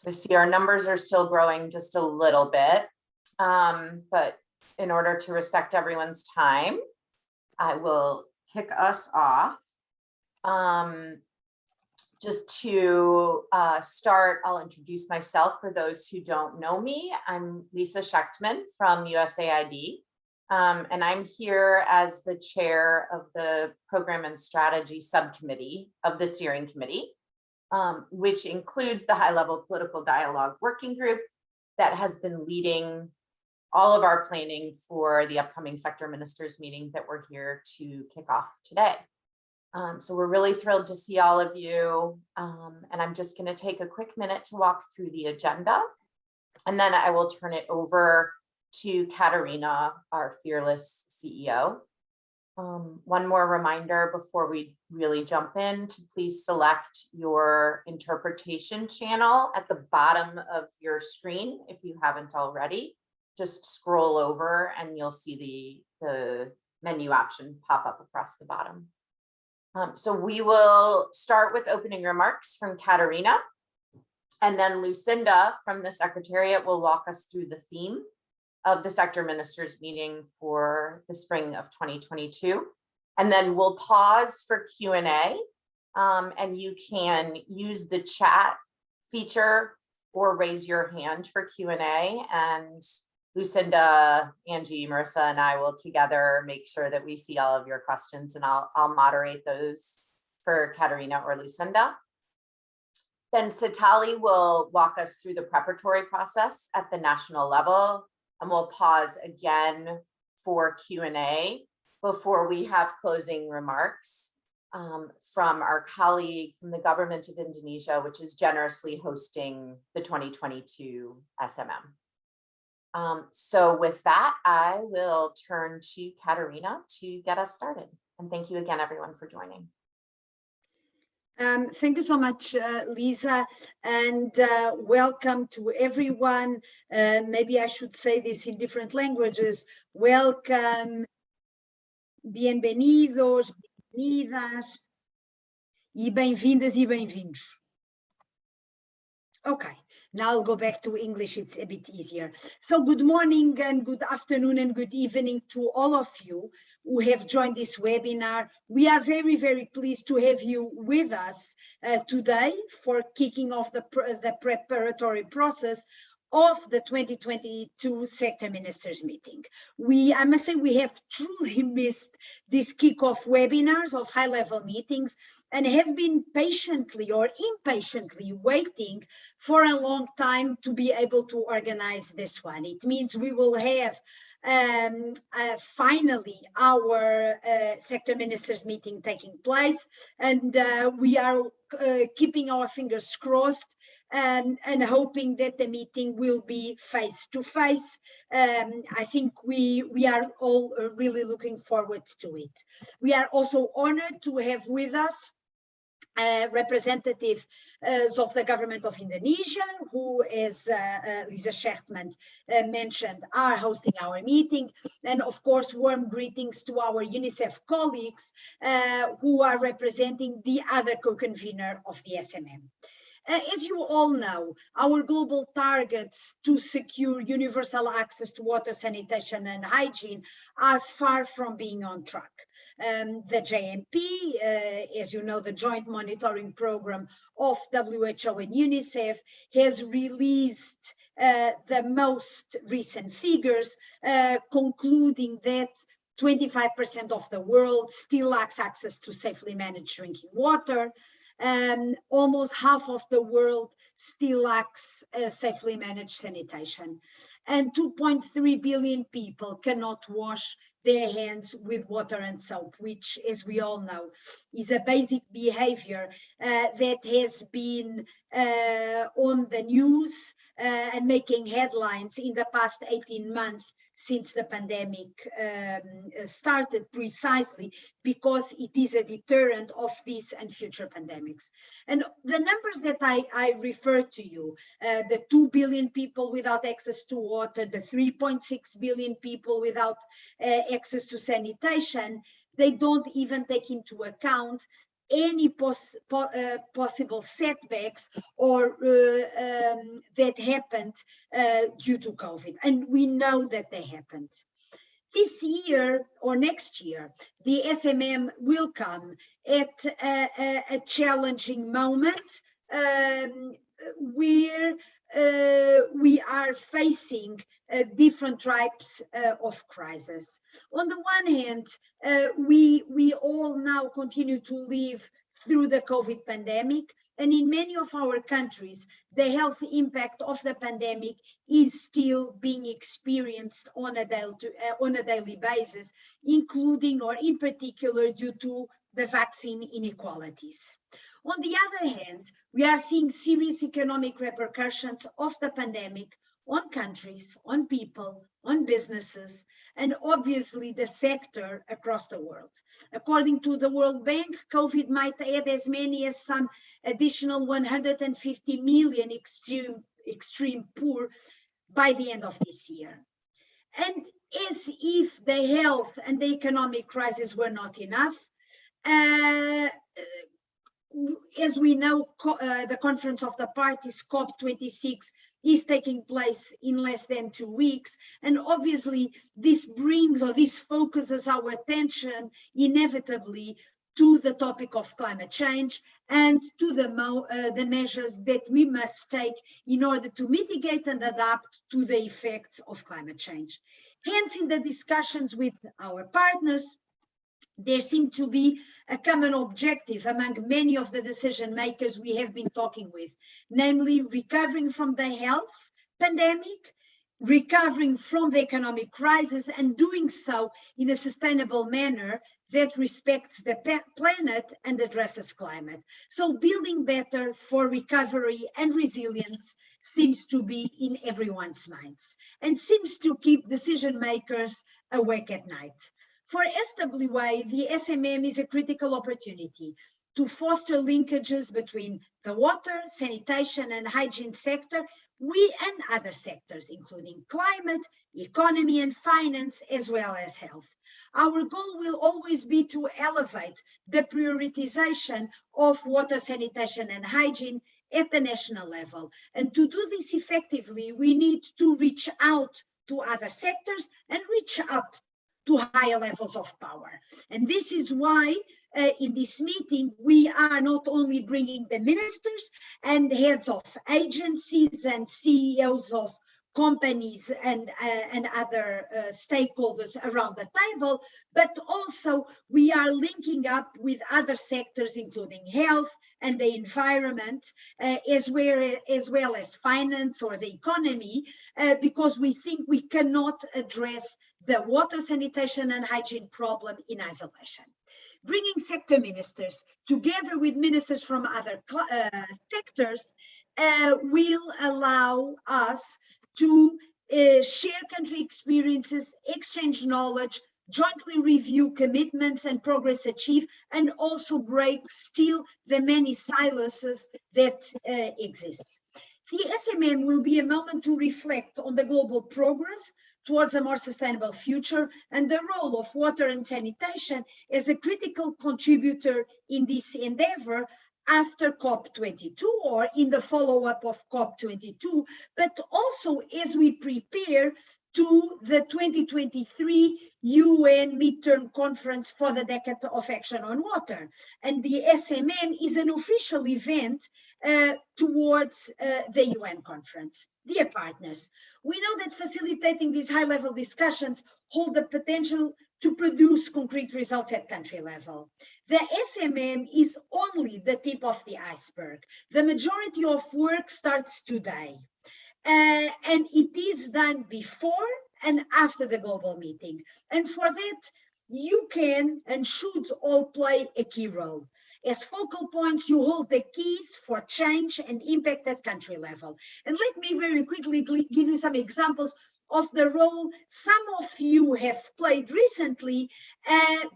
So I see our numbers are still growing just a little bit, but in order to respect everyone's time, I will kick us off. Just to start, I'll introduce myself for those who don't know me. I'm Lisa Schechtman from USAID, and I'm here as the chair of the Program and Strategy Subcommittee of the Steering Committee, which includes the High-Level Political Dialogue Working Group that has been leading all of our planning for the upcoming sector ministers meeting that we're here to kick off today. So we're really thrilled to see all of you. And I'm just going to take a quick minute to walk through the agenda. And then I will turn it over to Katarina, our fearless CEO. One more reminder before we really jump in to please select your interpretation channel at the bottom of your screen if you haven't already. Just scroll over and you'll see the menu option pop up across the bottom. So we will start with opening remarks from Katarina, and then Lucinda from the Secretariat will walk us through the theme of the sector ministers meeting for the spring of 2022. And then we'll pause for Q&A, and you can use the chat feature or raise your hand for Q&A, and Lucinda, Angie, Marissa, and I will together make sure that we see all of your questions, and I'll moderate those for Katarina or Lucinda. Then Satali will walk us through the preparatory process at the national level, and we'll pause again for Q&A before we have closing remarks from our colleague from the Government of Indonesia, which is generously hosting the 2022 SMM. So with that, I will turn to Katarina to get us started. And thank you again, everyone, for joining. Thank you so much, Lisa, and welcome to everyone. Maybe I should say this in different languages. Welcome, bienvenidos, bienvenidas, e bem-vindas e bem-vindos. Okay. Now I'll go back to English, it's a bit easier. So good morning and good afternoon and good evening to all of you who have joined this webinar. We are very, very pleased to have you with us today for kicking off the preparatory process of the 2022 sector ministers meeting. I must say we have truly missed these kickoff webinars of high-level meetings and have been patiently or impatiently waiting for a long time to be able to organize this one. It means we will have finally our sector ministers meeting taking place, and we are keeping our fingers crossed and hoping that the meeting will be face-to-face. I think we are all really looking forward to it. We are also honored to have with us representatives of the Government of Indonesia, who, as Lisa Schechtman mentioned, are hosting our meeting. And of course, warm greetings to our UNICEF colleagues who are representing the other co-convener of the SMM. As you all know, our global targets to secure universal access to water, sanitation, and hygiene are far from being on track. The JMP, as you know, the Joint Monitoring Program of WHO and UNICEF, has released the most recent figures, concluding that 25% of the world still lacks access to safely managed drinking water. Almost half of the world still lacks safely managed sanitation, and 2.3 billion people cannot wash their hands with water and soap, which, as we all know, is a basic behavior that has been on the news and making headlines in the past 18 months since the pandemic started, precisely because it is a deterrent of this and future pandemics. And the numbers that I refer to you, the 2 billion people without access to water, the 3.6 billion people without access to sanitation, they don't even take into account any possible setbacks or that happened due to COVID. And we know that they happened. This year or next year, the SMM will come at a challenging moment where we are facing different types of crises. On the one hand, we all now continue to live through the COVID pandemic, and in many of our countries, the health impact of the pandemic is still being experienced on a daily basis, including or in particular due to the vaccine inequalities. On the other hand, we are seeing serious economic repercussions of the pandemic on countries, on people, on businesses, and obviously the sector across the world. According to the World Bank, COVID might add as many as some additional 150 million extreme poor by the end of this year. And as if the health and the economic crisis were not enough, as we know, the Conference of the Parties, COP26, is taking place in less than 2 weeks. And obviously, this focuses our attention inevitably to the topic of climate change and to the measures that we must take in order to mitigate and adapt to the effects of climate change. Hence, in the discussions with our partners, there seemed to be a common objective among many of the decision makers we have been talking with, namely recovering from the health pandemic, recovering from the economic crisis, and doing so in a sustainable manner that respects the planet and addresses climate. So building better for recovery and resilience seems to be in everyone's minds and seems to keep decision makers awake at night. For SWA, the SMM is a critical opportunity to foster linkages between the water, sanitation, and hygiene sector, and other sectors, including climate, economy, and finance, as well as health. Our goal will always be to elevate the prioritization of water, sanitation, and hygiene at the national level. And to do this effectively, we need to reach out to other sectors and reach up to higher levels of power. And this is why in this meeting, we are not only bringing the ministers and heads of agencies and CEOs of companies and other stakeholders around the table, but also we are linking up with other sectors, including health and the environment, as well as finance or the economy, because we think we cannot address the water, sanitation, and hygiene problem in isolation. Bringing sector ministers together with ministers from other sectors will allow us to share country experiences, exchange knowledge, jointly review commitments and progress achieved, and also break still the many silos that exist. The SMM will be a moment to reflect on the global progress towards a more sustainable future and the role of water and sanitation as a critical contributor in this endeavor after COP22 or in the follow-up of COP22, but also as we prepare to the 2023 UN Midterm Conference for the Decade of Action on Water. And the SMM is an official event towards the UN conference. Dear partners, we know that facilitating these high-level discussions hold the potential to produce concrete results at country level. The SMM is only the tip of the iceberg. The majority of work starts today. And it is done before and after the global meeting. And for that, you can and should all play a key role. As focal points, you hold the keys for change and impact at country level. And let me very quickly give you some examples of the role some of you have played recently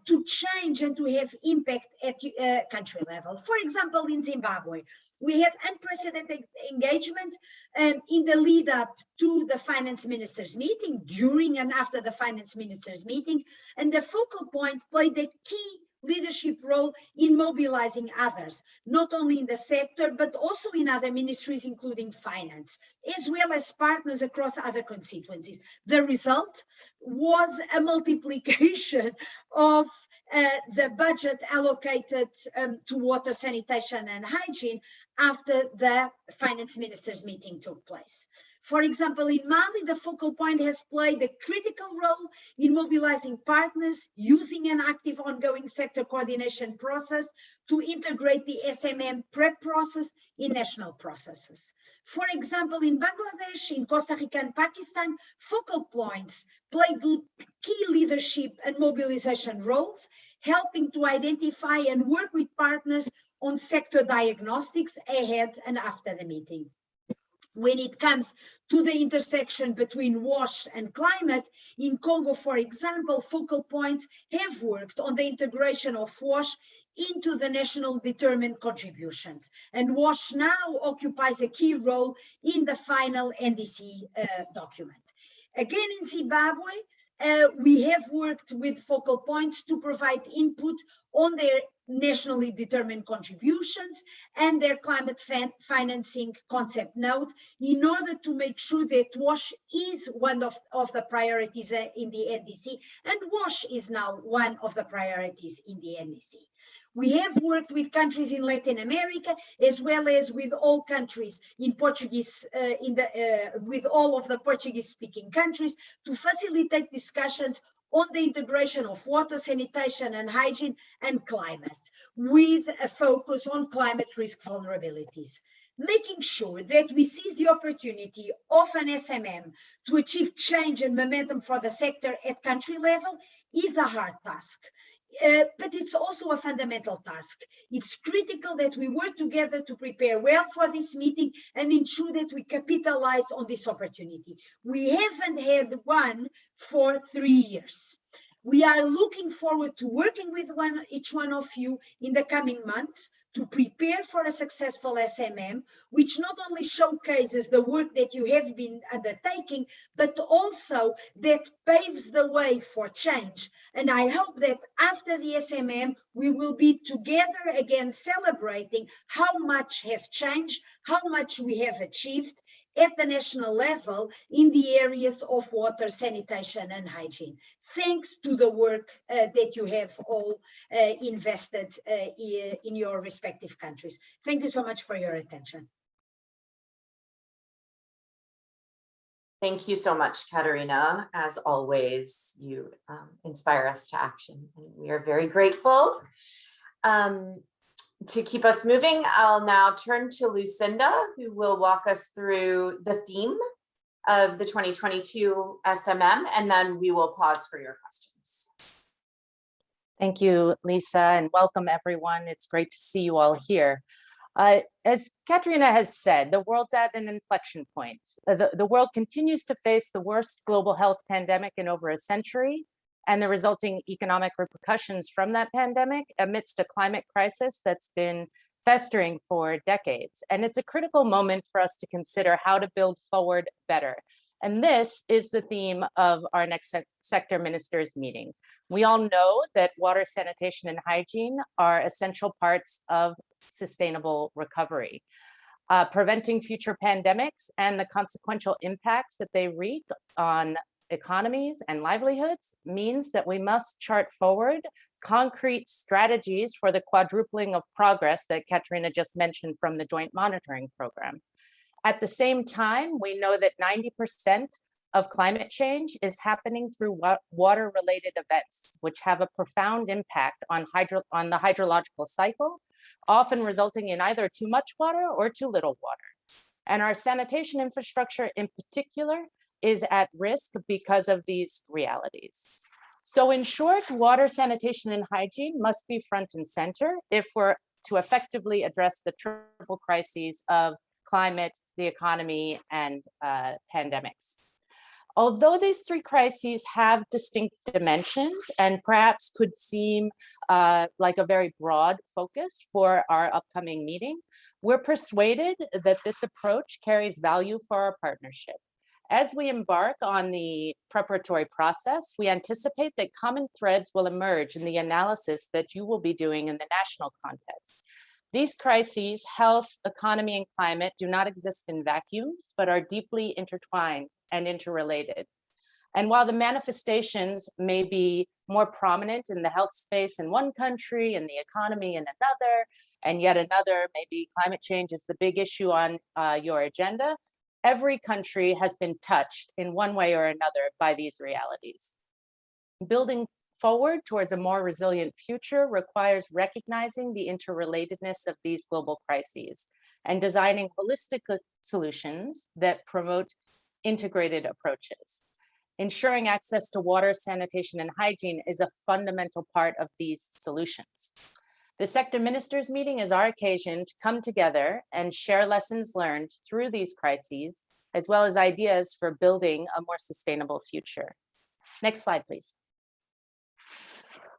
to change and to have impact at country level. For example, in Zimbabwe, we had unprecedented engagement in the lead up to the finance ministers meeting, during and after the finance ministers meeting, and the focal point played a key leadership role in mobilizing others, not only in the sector, but also in other ministries, including finance, as well as partners across other constituencies. The result was a multiplication of the budget allocated to water, sanitation and hygiene after the finance ministers meeting took place. For example, in Mali, the focal point has played a critical role in mobilizing partners, using an active ongoing sector coordination process to integrate the SMM prep process in national processes. For example, in Bangladesh, in Costa Rica and Pakistan, focal points played key leadership and mobilization roles, helping to identify and work with partners on sector diagnostics ahead and after the meeting. When it comes to the intersection between WASH and climate, in Congo, for example, focal points have worked on the integration of WASH into the national determined contributions. And WASH now occupies a key role in the final NDC document. Again, in Zimbabwe, we have worked with focal points to provide input on their nationally determined contributions and their climate financing concept note in order to make sure that WASH is one of the priorities in the NDC, and WASH is now one of the priorities in the NDC. We have worked with countries in Latin America, as well as with all countries in Portuguese, with all of the Portuguese-speaking countries, to facilitate discussions on the integration of water, sanitation and hygiene and climate, with a focus on climate risk vulnerabilities. Making sure that we seize the opportunity of an SMM to achieve change and momentum for the sector at country level is a hard task. But it's also a fundamental task. It's critical that we work together to prepare well for this meeting and ensure that we capitalize on this opportunity. We haven't had one for 3 years. We are looking forward to working with each one of you in the coming months to prepare for a successful SMM, which not only showcases the work that you have been undertaking, but also that paves the way for change. And I hope that after the SMM, we will be together again celebrating how much has changed, how much we have achieved at the national level in the areas of water, sanitation and hygiene, thanks to the work that you have all invested in your respective countries. Thank you so much for your attention. Thank you so much, Katarina. As always, you inspire us to action, and we are very grateful. To keep us moving, I'll now turn to Lucinda, who will walk us through the theme of the 2022 SMM, and then we will pause for your questions. Thank you, Lisa, and welcome everyone. It's great to see you all here. As Katarina has said, the world's at an inflection point. The world continues to face the worst global health pandemic in over a century, and the resulting economic repercussions from that pandemic amidst a climate crisis that's been festering for decades. And it's a critical moment for us to consider how to build forward better. And this is the theme of our next sector ministers meeting. We all know that water, sanitation, and hygiene are essential parts of sustainable recovery. Preventing future pandemics and the consequential impacts that they wreak on economies and livelihoods means that we must chart forward concrete strategies for the quadrupling of progress that Katarina just mentioned from the Joint Monitoring Program. At the same time, we know that 90% of climate change is happening through water-related events, which have a profound impact on the hydrological cycle, often resulting in either too much water or too little water. And our sanitation infrastructure in particular is at risk because of these realities. So in short, water, sanitation, and hygiene must be front and center if we're to effectively address the triple crises of climate, the economy, and pandemics. Although these three crises have distinct dimensions and perhaps could seem like a very broad focus for our upcoming meeting, we're persuaded that this approach carries value for our partnership. As we embark on the preparatory process, we anticipate that common threads will emerge in the analysis that you will be doing in the national context. These crises, health, economy, and climate, do not exist in vacuums, but are deeply intertwined and interrelated. And while the manifestations may be more prominent in the health space in one country and the economy in another, and yet another, maybe climate change is the big issue on your agenda, every country has been touched in one way or another by these realities. Building forward towards a more resilient future requires recognizing the interrelatedness of these global crises and designing holistic solutions that promote integrated approaches. Ensuring access to water, sanitation, and hygiene is a fundamental part of these solutions. The sector ministers meeting is our occasion to come together and share lessons learned through these crises, as well as ideas for building a more sustainable future. Next slide, please.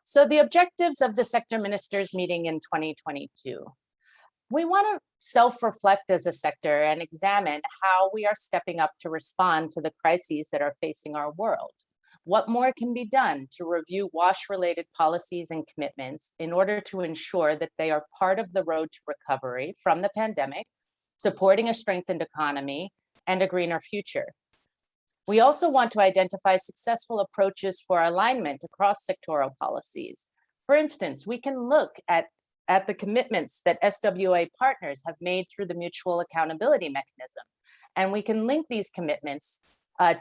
So the objectives of the sector ministers meeting in 2022. We want to self-reflect as a sector and examine how we are stepping up to respond to the crises that are facing our world. What more can be done to review WASH-related policies and commitments in order to ensure that they are part of the road to recovery from the pandemic, supporting a strengthened economy and a greener future? We also want to identify successful approaches for alignment across sectoral policies. For instance, we can look at the commitments that SWA partners have made through the mutual accountability mechanism. And we can link these commitments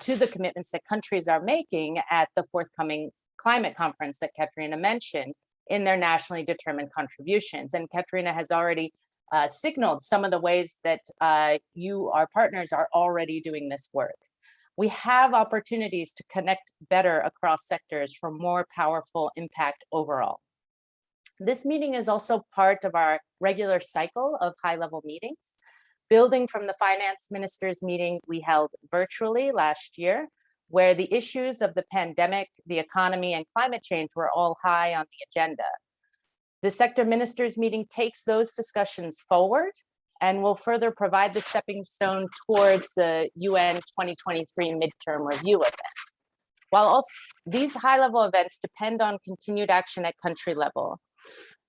to the commitments that countries are making at the forthcoming climate conference that Katrina mentioned in their nationally determined contributions. And Katrina has already signaled some of the ways that you, our partners, are already doing this work. We have opportunities to connect better across sectors for more powerful impact overall. This meeting is also part of our regular cycle of high-level meetings. Building from the finance ministers meeting we held virtually last year, where the issues of the pandemic, the economy, and climate change were all high on the agenda. The sector ministers meeting takes those discussions forward and will further provide the stepping stone towards the UN 2023 midterm review event. While also, these high-level events depend on continued action at country level,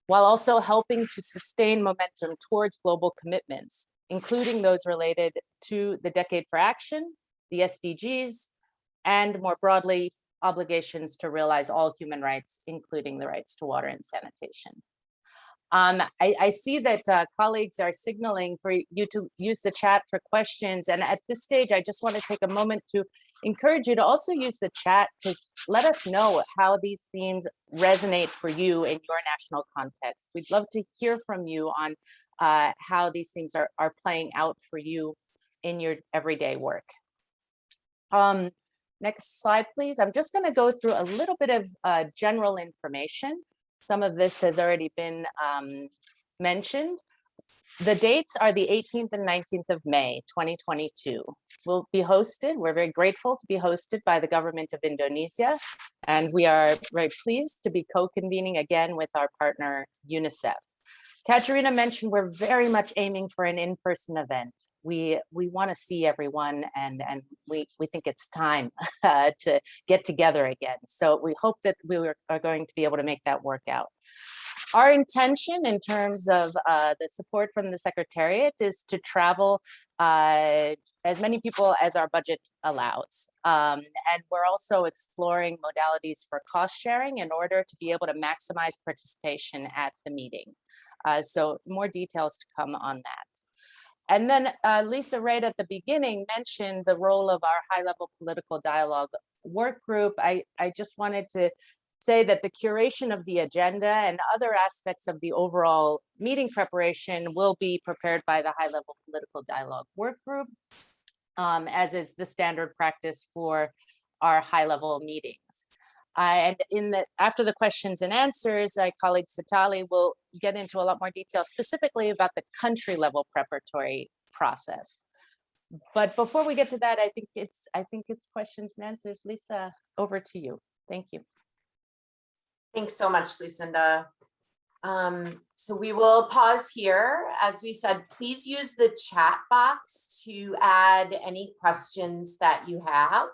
while also helping to sustain momentum towards global commitments, including those related to the Decade for Action, the SDGs, and more broadly, obligations to realize all human rights, including the rights to water and sanitation. I see that colleagues are signaling for you to use the chat for questions. And at this stage, I just want to take a moment to encourage you to also use the chat to let us know how these themes resonate for you in your national context. We'd love to hear from you on how these things are playing out for you in your everyday work. Next slide, please. I'm just going to go through a little bit of general information. Some of this has already been mentioned. The dates are the 18th and 19th of May, 2022. We'll be hosted. We're very grateful to be hosted by the Government of Indonesia, and we are very pleased to be co-convening again with our partner, UNICEF. Katerina mentioned we're very much aiming for an in-person event. We want to see everyone, and we think it's time to get together again. So we hope that we are going to be able to make that work out. Our intention in terms of the support from the Secretariat is to travel as many people as our budget allows. And we're also exploring modalities for cost sharing in order to be able to maximize participation at the meeting. So more details to come on that. And then Lisa right at the beginning mentioned the role of our high-level political dialogue work group. I just wanted to say that the curation of the agenda and other aspects of the overall meeting preparation will be prepared by the high-level political dialogue work group, as is the standard practice for our high-level meetings. And after the questions and answers, my colleague Satali will get into a lot more detail specifically about the country level preparatory process. But before we get to that, I think it's questions and answers. Lisa, over to you. Thank you. Thanks so much, Lucinda. So we will pause here. As we said, please use the chat box to add any questions that you have.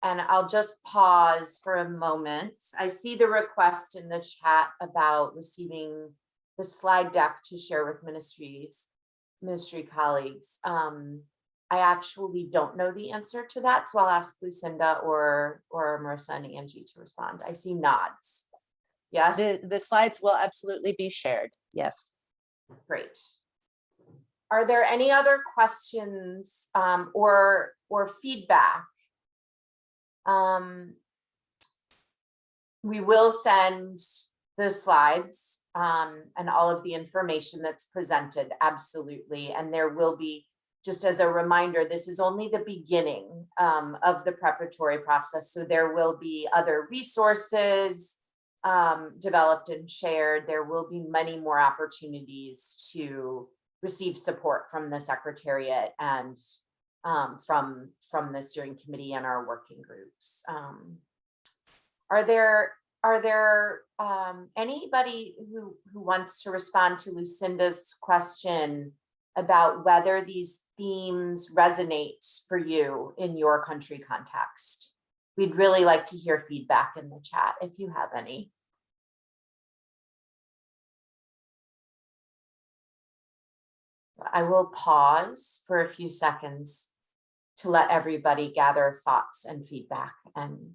And I'll just pause for a moment. I see the request in the chat about receiving the slide deck to share with ministry colleagues. I actually don't know the answer to that, so I'll ask Lucinda or Marissa and Angie to respond. I see nods. Yes. The slides will absolutely be shared. Yes. Great. Are there any other questions or feedback? We will send the slides and all of the information that's presented, absolutely. And there will be, just as a reminder, this is only the beginning of the preparatory process. So there will be other resources developed and shared. There will be many more opportunities to receive support from the Secretariat and from the steering committee and our working groups. Are there anybody who wants to respond to Lucinda's question about whether these themes resonate for you in your country context? We'd really like to hear feedback in the chat if you have any. I will pause for a few seconds to let everybody gather thoughts and feedback and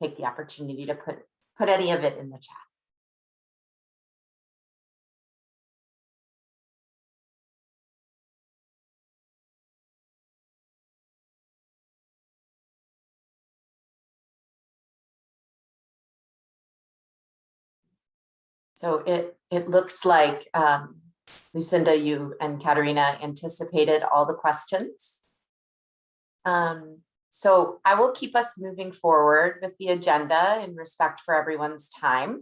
take the opportunity to put any of it in the chat. So it looks like Lucinda, you and Katerina anticipated all the questions. So I will keep us moving forward with the agenda in respect for everyone's time.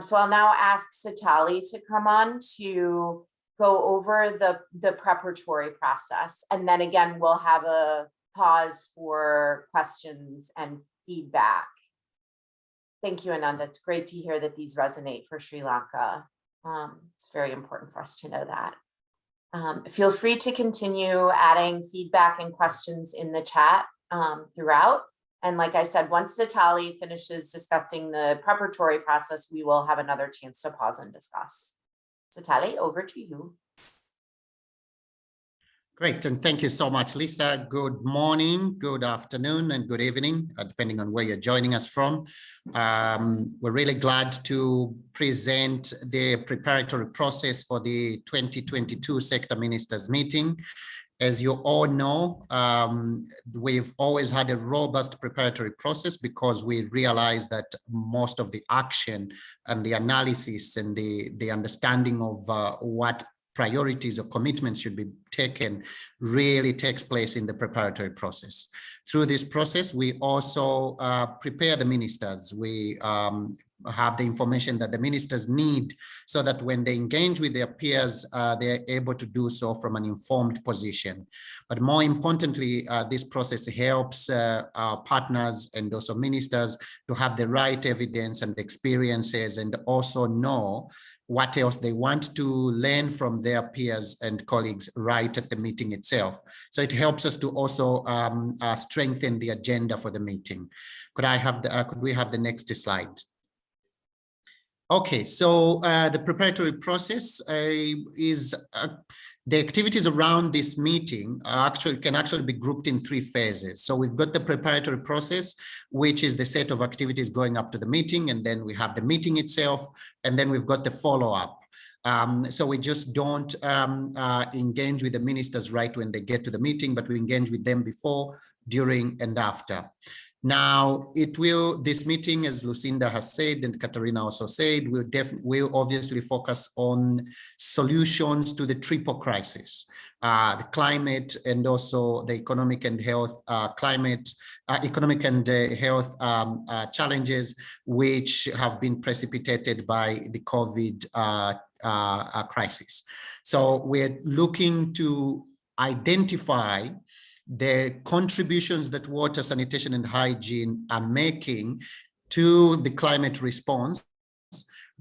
So I'll now ask Satali to come on to go over the preparatory process. And then again, we'll have a pause for questions and feedback. Thank you, Ananda. It's great to hear that these resonate for Sri Lanka. It's very important for us to know that. Feel free to continue adding feedback and questions in the chat throughout. And like I said, once Satali finishes discussing the preparatory process, we will have another chance to pause and discuss. Satali, over to you. Great, and thank you so much, Lisa. Good morning, good afternoon, and good evening, depending on where you're joining us from. We're really glad to present the preparatory process for the 2022 Sector Ministers Meeting. As you all know, we've always had a robust preparatory process because we realize that most of the action and the analysis and the understanding of what priorities or commitments should be taken really takes place in the preparatory process. Through this process, we also prepare the ministers. We have the information that the ministers need so that when they engage with their peers, they're able to do so from an informed position. But more importantly, this process helps our partners and also ministers to have the right evidence and experiences and also know what else they want to learn from their peers and colleagues right at the meeting itself. So it helps us to also strengthen the agenda for the meeting. Could we have the next slide? Okay, so the preparatory process is the activities around this meeting can actually be grouped in 3 phases. So we've got the preparatory process, which is the set of activities going up to the meeting, and then we have the meeting itself, and then we've got the follow-up. So we just don't engage with the ministers right when they get to the meeting, but we engage with them before, during, and after. Now, this meeting, as Lucinda has said, and Katerina also said, we'll obviously focus on solutions to the triple crisis, the climate and also the economic and health challenges, which have been precipitated by the COVID crisis. So we're looking to identify the contributions that water, sanitation, and hygiene are making to the climate response.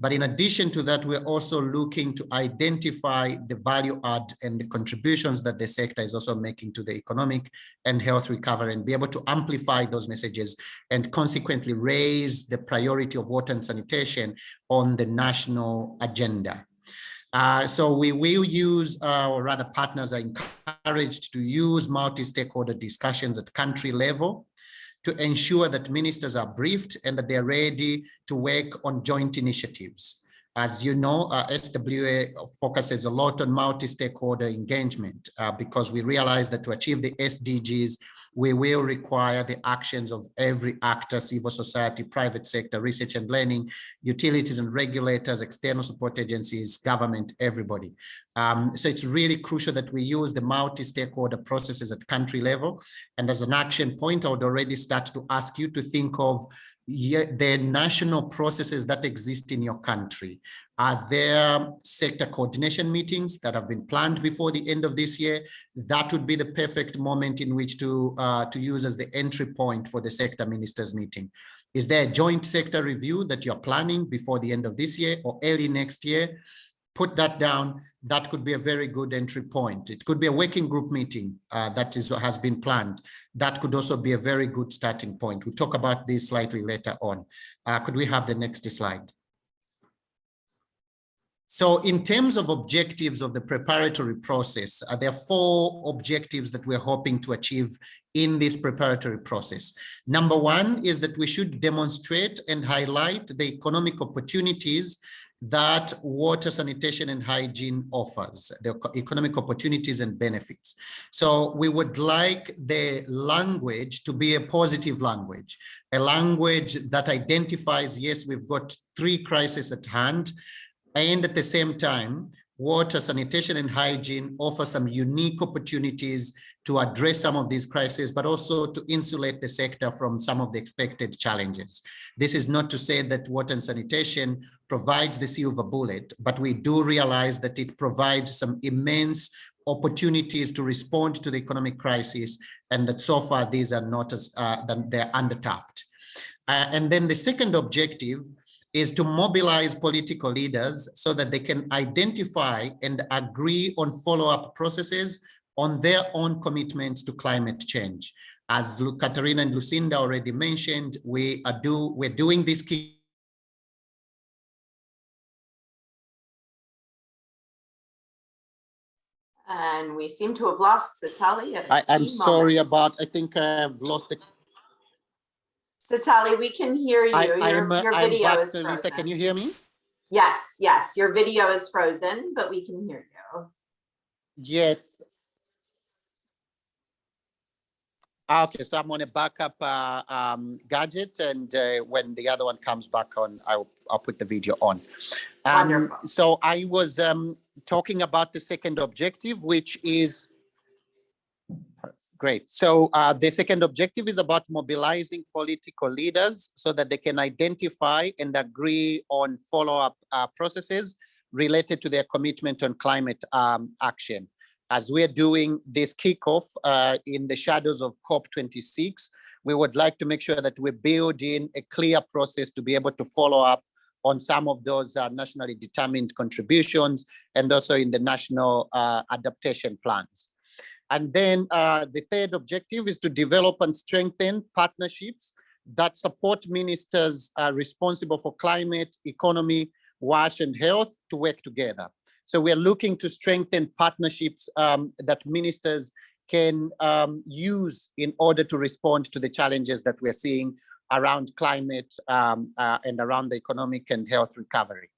But in addition to that, we're also looking to identify the value add and the contributions that the sector is also making to the economic and health recovery, and be able to amplify those messages and consequently raise the priority of water and sanitation on the national agenda. So we will use, or rather partners are encouraged to use multi-stakeholder discussions at country level to ensure that ministers are briefed and that they're ready to work on joint initiatives. As you know, SWA focuses a lot on multi-stakeholder engagement because we realize that to achieve the SDGs, we will require the actions of every actor, civil society, private sector, research and learning, utilities and regulators, external support agencies, government, everybody. So it's really crucial that we use the multi-stakeholder processes at country level. And as an action point, I would already start to ask you to think of the national processes that exist in your country. Are there sector coordination meetings that have been planned before the end of this year? That would be the perfect moment in which to use as the entry point for the sector ministers meeting. Is there a joint sector review that you're planning before the end of this year or early next year? Put that down. That could be a very good entry point. It could be a working group meeting that has been planned. That could also be a very good starting point. We'll talk about this slightly later on. Could we have the next slide? So in terms of objectives of the preparatory process, there are 4 objectives that we're hoping to achieve in this preparatory process. Number 1 is that we should demonstrate and highlight the economic opportunities that water, sanitation, and hygiene offers, the economic opportunities and benefits. So we would like the language to be a positive language, a language that identifies, yes, we've got 3 crises at hand, and at the same time, water, sanitation, and hygiene offer some unique opportunities to address some of these crises, but also to insulate the sector from some of the expected challenges. This is not to say that water and sanitation provides the silver bullet, but we do realize that it provides some immense opportunities to respond to the economic crisis, and that so far these are not as, they're undertapped. And then the second objective is to mobilize political leaders so that they can identify and agree on follow-up processes on their own commitments to climate change. As Katarina and Lucinda already mentioned, we're doing this key. And we seem to have lost Satali. I'm sorry about, I think I've lost it. Satali, we can hear you. Your video is frozen. Lisa, can you hear me? Yes, yes, your video is frozen, but we can hear you. Yes. Okay, so I'm on a backup gadget, and when the other one comes back on, I'll put the video on. Wonderful. So I was talking about the second objective, which is great. So the second objective is about mobilizing political leaders so that they can identify and agree on follow-up processes related to their commitment on climate action. As we're doing this kickoff in the shadows of COP26, we would like to make sure that we build in a clear process to be able to follow up on some of those nationally determined contributions, and also in the national adaptation plans. And then the third objective is to develop and strengthen partnerships that support ministers responsible for climate, economy, WASH, and health to work together. So we're looking to strengthen partnerships that ministers can use in order to respond to the challenges that we're seeing around climate and around the economic and health recovery.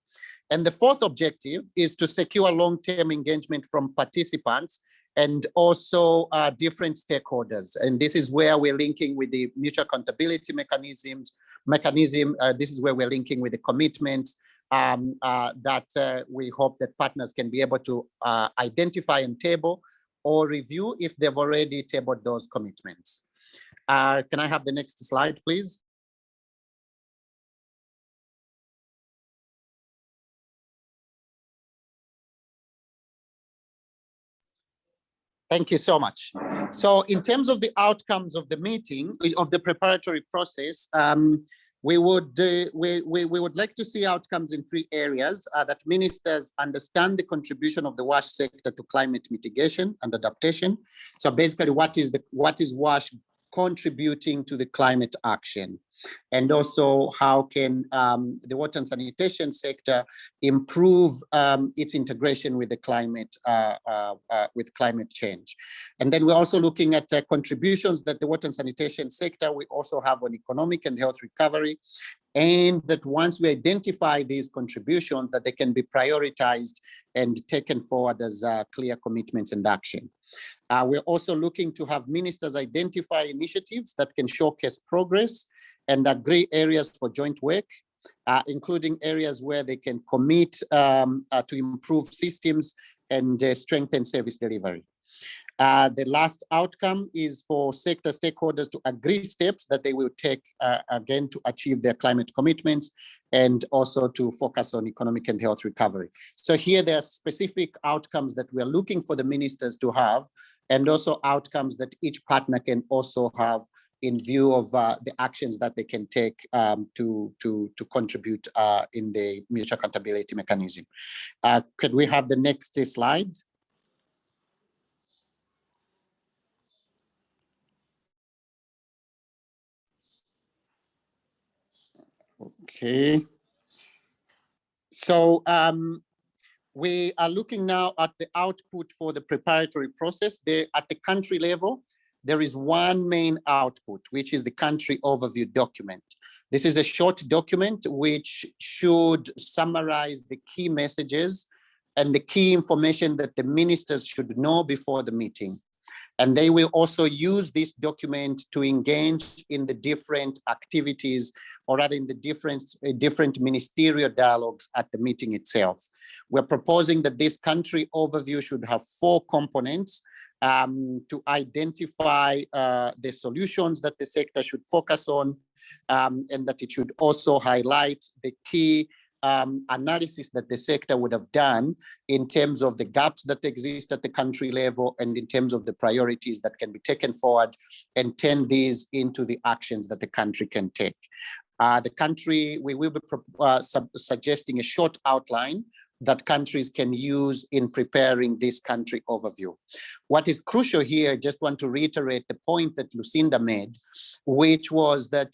And the fourth objective is to secure long-term engagement from participants and also different stakeholders. And this is where we're linking with the mutual accountability mechanism. This is where we're linking with the commitments that we hope that partners can be able to identify and table or review if they've already tabled those commitments. Can I have the next slide, please? Thank you so much. So in terms of the outcomes of the meeting, of the preparatory process, We would like to see outcomes in 3 areas, that ministers understand the contribution of the WASH sector to climate mitigation and adaptation. So basically, what is WASH contributing to the climate action? And also, how can the water and sanitation sector improve its integration with the climate change? And then we're also looking at contributions that the water and sanitation sector we also have on economic and health recovery, and that once we identify these contributions, that they can be prioritized and taken forward as clear commitments and action. We're also looking to have ministers identify initiatives that can showcase progress and agree areas for joint work, including areas where they can commit to improve systems and strengthen service delivery. The last outcome is for sector stakeholders to agree steps that they will take, again, to achieve their climate commitments and also to focus on economic and health recovery. So here there are specific outcomes that we're looking for the ministers to have, and also outcomes that each partner can also have in view of the actions that they can take to contribute in the mutual accountability mechanism. Could we have the next slide? Okay. So we are looking now at the output for the preparatory process. There, at the country level, there is one main output, which is the country overview document. This is a short document which should summarize the key messages and the key information that the ministers should know before the meeting. And they will also use this document to engage in the different activities, or rather in the different ministerial dialogues at the meeting itself. We're proposing that this country overview should have 4 components to identify the solutions that the sector should focus on, and that it should also highlight the key analysis that the sector would have done in terms of the gaps that exist at the country level, and in terms of the priorities that can be taken forward, and turn these into the actions that the country can take. We will be suggesting a short outline that countries can use in preparing this country overview. What is crucial here, I just want to reiterate the point that Lucinda made, which was that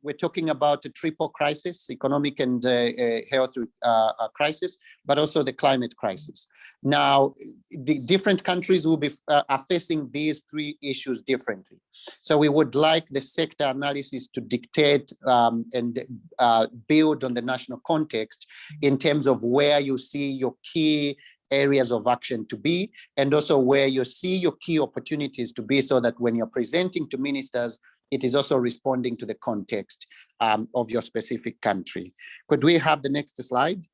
we're talking about a triple crisis: economic and health crisis, but also the climate crisis. Now, the different countries will be are facing these 3 issues differently. So we would like the sector analysis to dictate and build on the national context in terms of where you see your key areas of action to be, and also where you see your key opportunities to be, so that when you're presenting to ministers, it is also responding to the context of your specific country. Could we have the next slide?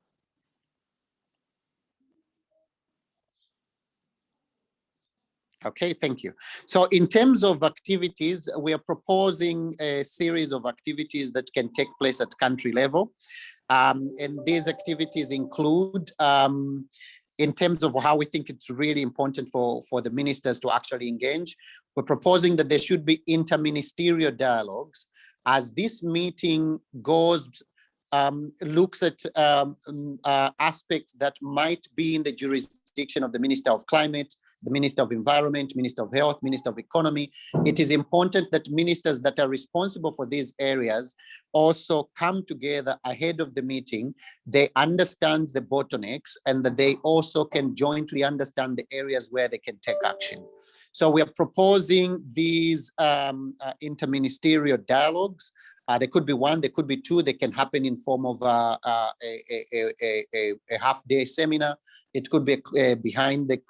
Okay, thank you. So in terms of activities, we are proposing a series of activities that can take place at country level. And these activities include, in terms of how we think it's really important for the ministers to actually engage, we're proposing that there should be interministerial dialogues as this meeting goes, looks at aspects that might be in the jurisdiction of the Minister of Climate, the Minister of Environment, Minister of Health, Minister of Economy. It is important that ministers that are responsible for these areas also come together ahead of the meeting. They understand the bottlenecks, and that they also can jointly understand the areas where they can take action. So we are proposing these interministerial dialogues. There could be 1, there could be 2, they can happen in form of a half-day seminar. It could be behind the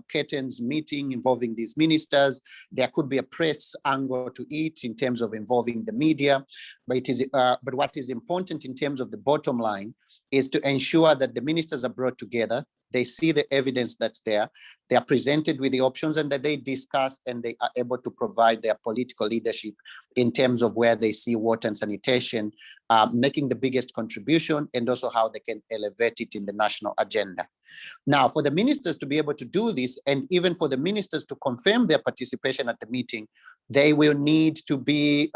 curtains meeting involving these ministers. There could be a press angle to it in terms of involving the media. But what is important in terms of the bottom line is to ensure that the ministers are brought together. They see the evidence that's there, they are presented with the options, and that they discuss and they are able to provide their political leadership in terms of where they see water and sanitation making the biggest contribution, and also how they can elevate it in the national agenda. Now, for the ministers to be able to do this, and even for the ministers to confirm their participation at the meeting, they will need to be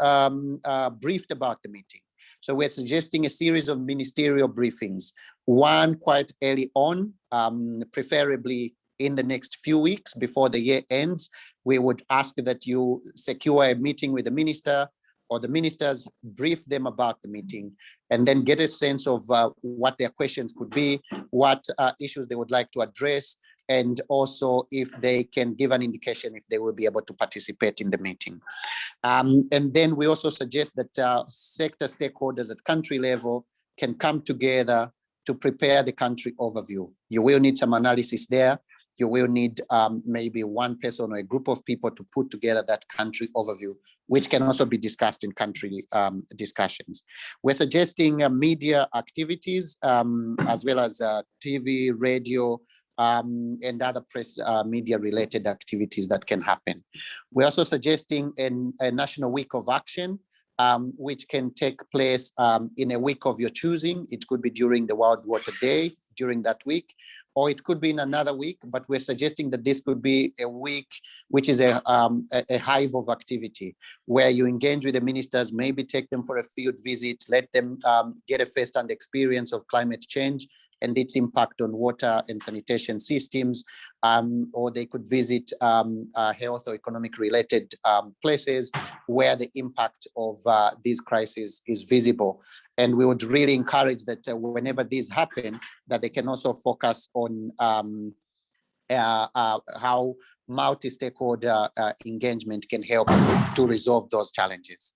briefed about the meeting. So we're suggesting a series of ministerial briefings, one quite early on, preferably in the next few weeks before the year ends. We would ask that you secure a meeting with the minister or the ministers, brief them about the meeting, and then get a sense of what their questions could be, what issues they would like to address, and also if they can give an indication if they will be able to participate in the meeting. And then we also suggest that sector stakeholders at country level can come together to prepare the country overview. You will need some analysis there. You will need maybe one person or a group of people to put together that country overview, which can also be discussed in country discussions. We're suggesting media activities as well as TV, radio, and other press media related activities that can happen. We're also suggesting a national week of action, which can take place in a week of your choosing. It could be during the World Water Day, during that week, or it could be in another week, but we're suggesting that this could be a week which is a hive of activity, where you engage with the ministers, maybe take them for a field visit, let them get a first-hand experience of climate change and its impact on water and sanitation systems, or they could visit health or economic related places where the impact of these crises is visible. And we would really encourage that whenever these happen, that they can also focus on how multi-stakeholder engagement can help to resolve those challenges.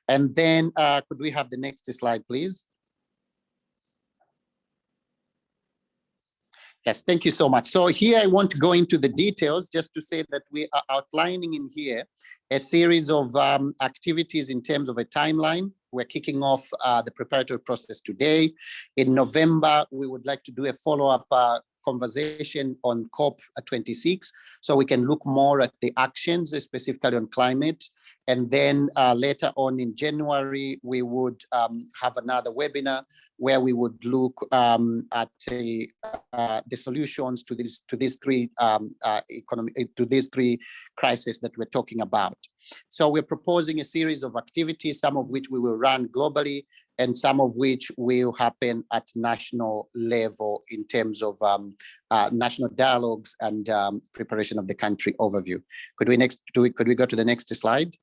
And then could we have the next slide, please? Yes, thank you so much. So here I want to go into the details just to say that we are outlining in here a series of activities in terms of a timeline. We're kicking off the preparatory process today. In November, we would like to do a follow-up conversation on COP26, so we can look more at the actions, specifically on climate. And then later on in January, we would have another webinar where we would look at the solutions to these three crises that we're talking about. So we're proposing a series of activities, some of which we will run globally, and some of which will happen at national level in terms of national dialogues and preparation of the country overview. Could we go to the next slide?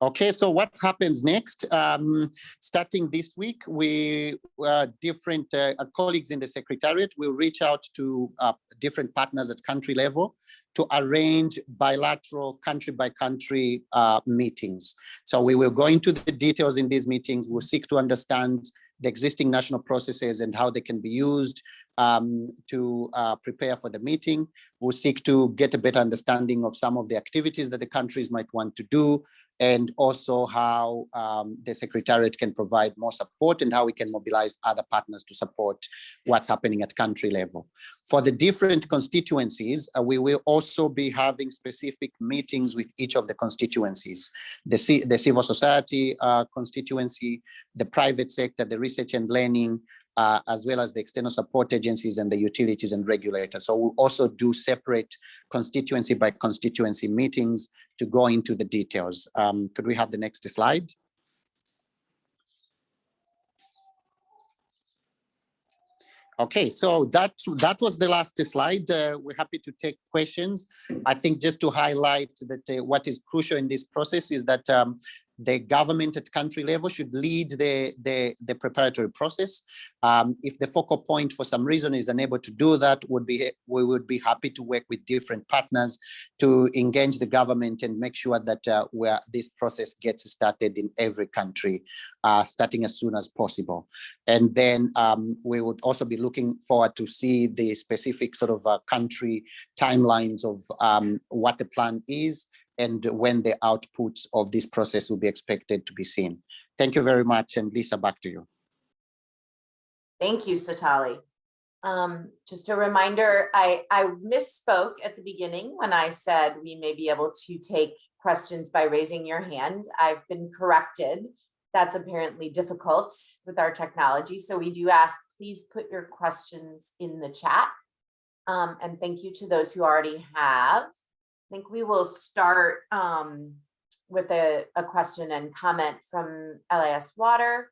Okay, so what happens next? Starting this week, we different colleagues in the Secretariat will reach out to different partners at country level to arrange bilateral country-by-country meetings. So we will go into the details in these meetings. We'll seek to understand the existing national processes and how they can be used to prepare for the meeting. We'll seek to get a better understanding of some of the activities that the countries might want to do, and also how the Secretariat can provide more support and how we can mobilize other partners to support what's happening at country level. For the different constituencies, we will also be having specific meetings with each of the constituencies, the civil society constituency, the private sector, the research and learning, as well as the external support agencies and the utilities and regulators. So we'll also do separate constituency by constituency meetings to go into the details. Could we have the next slide? Okay, so that was the last slide. We're happy to take questions. I think just to highlight that what is crucial in this process is that the government at country level should lead the preparatory process. If the focal point for some reason is unable to do that, we would be happy to work with different partners to engage the government and make sure that where this process gets started in every country, starting as soon as possible. And then we would also be looking forward to see the specific sort of country timelines of what the plan is and when the outputs of this process will be expected to be seen. Thank you very much. And Lisa, back to you. Thank you, Satali. Just a reminder, I misspoke at the beginning when I said we may be able to take questions by raising your hand. I've been corrected. That's apparently difficult with our technology. So we do ask, please put your questions in the chat. And thank you to those who already have. think we will start with a question and comment from LAS Water.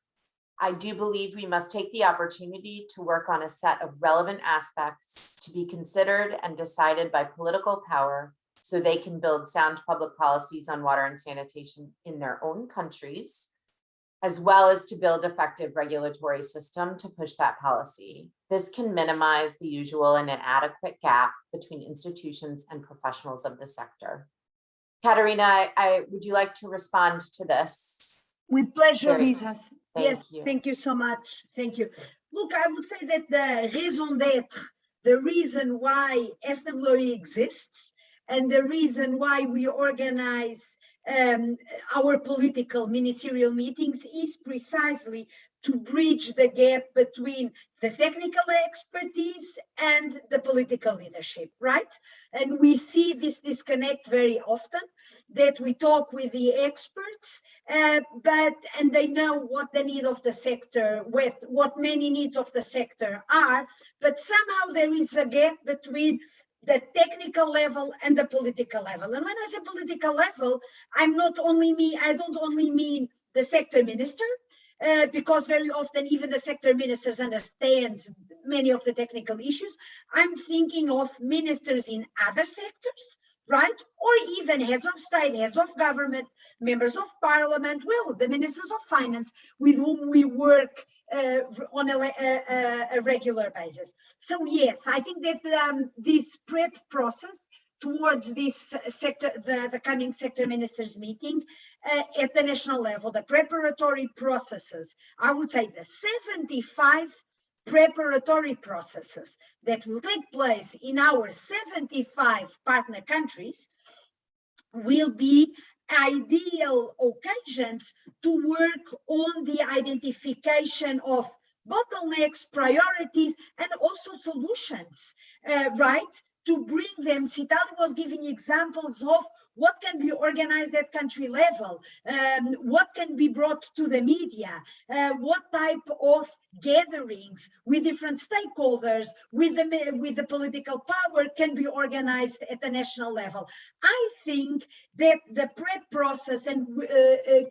I do believe we must take the opportunity to work on a set of relevant aspects to be considered and decided by political power so they can build sound public policies on water and sanitation in their own countries, as well as to build effective regulatory system to push that policy. This can minimize the usual and inadequate gap between institutions and professionals of the sector. Katarina, would you like to respond to this? With pleasure, Very- Lisa. Yes, you. thank you so much. Thank you. Look, I would say that the raison d'être, the reason why SWA exists, and the reason why we organize our political ministerial meetings is precisely to bridge the gap between the technical expertise and the political leadership, right? And we see this disconnect very often, that we talk with the experts, and they know what the need of the sector, what many needs of the sector are, but somehow there is a gap between the technical level and the political level. And when I say political level, I don't only mean the sector minister, because very often even the sector ministers understand many of the technical issues. I'm thinking of ministers in other sectors, right? Or even heads of state, heads of government, members of parliament, well, the ministers of finance with whom we work on a regular basis. So yes, I think that this prep process towards this sector, the coming sector ministers meeting at the national level, the preparatory processes, I would say the 75 preparatory processes that will take place in our 75 partner countries will be ideal occasions to work on the identification of bottlenecks, priorities, and also solutions, right? To bring them, Citali was giving examples of what can be organized at country level, what can be brought to the media, what type of gatherings with different stakeholders, with the political power can be organized at the national level. I think that the prep process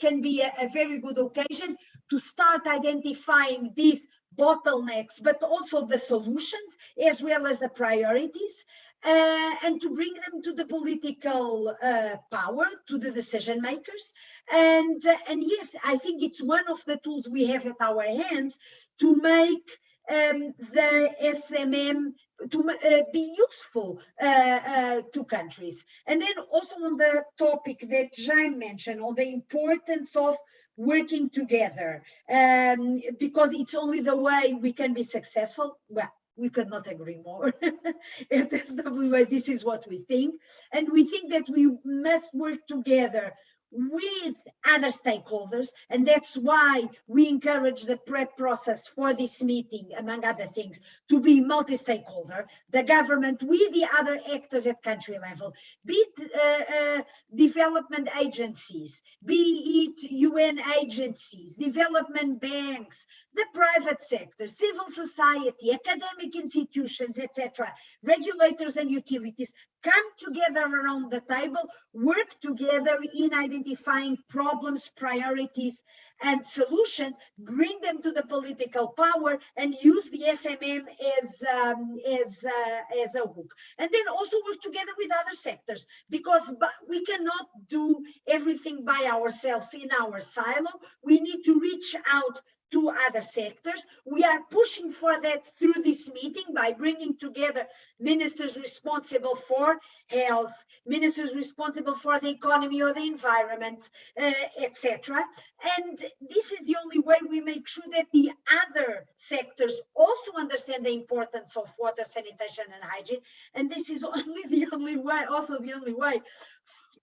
can be a very good occasion to start identifying these bottlenecks, but also the solutions as well as the priorities, and to bring them to the political power, to the decision makers. And yes, I think it's one of the tools we have at our hands to make the SMM to be useful to countries. And then also on the topic that Jaime mentioned, on the importance of working together, because it's only the way we can be successful. Well, we could not agree more. At SWA, this is what we think. And we think that we must work together with other stakeholders, and that's why we encourage the prep process for this meeting, among other things, to be multi-stakeholder, the government with the other actors at country level, be it development agencies, be it UN agencies, development banks, the private sector, civil society, academic institutions, etc., regulators and utilities, come together around the table, work together in identifying problems, priorities, and solutions, bring them to the political power, and use the SMM as a hook. And then also work together with other sectors, because we cannot do everything by ourselves in our silo. We need to reach out to other sectors. We are pushing for that through this meeting by bringing together ministers responsible for health, ministers responsible for the economy or the environment, etc. And this is the only way we make sure that the other sectors also understand the importance of water, sanitation, and hygiene. And this is the only way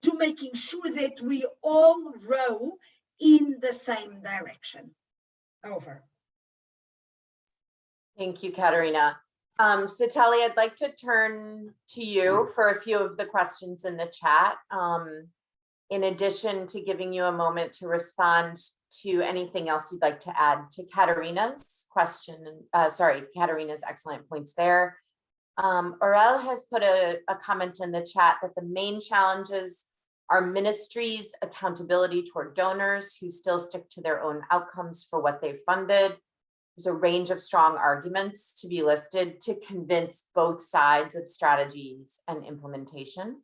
to making sure that we all row in the same direction. Over. Thank you, Katarina. Citali, I'd like to turn to you for a few of the questions in the chat. In addition to giving you a moment to respond to anything else you'd like to add to Katarina's question, Katarina's excellent points there. Aurel has put a comment in the chat that the main challenges are ministries' accountability toward donors who still stick to their own outcomes for what they funded. There's a range of strong arguments to be listed to convince both sides of strategies and implementation.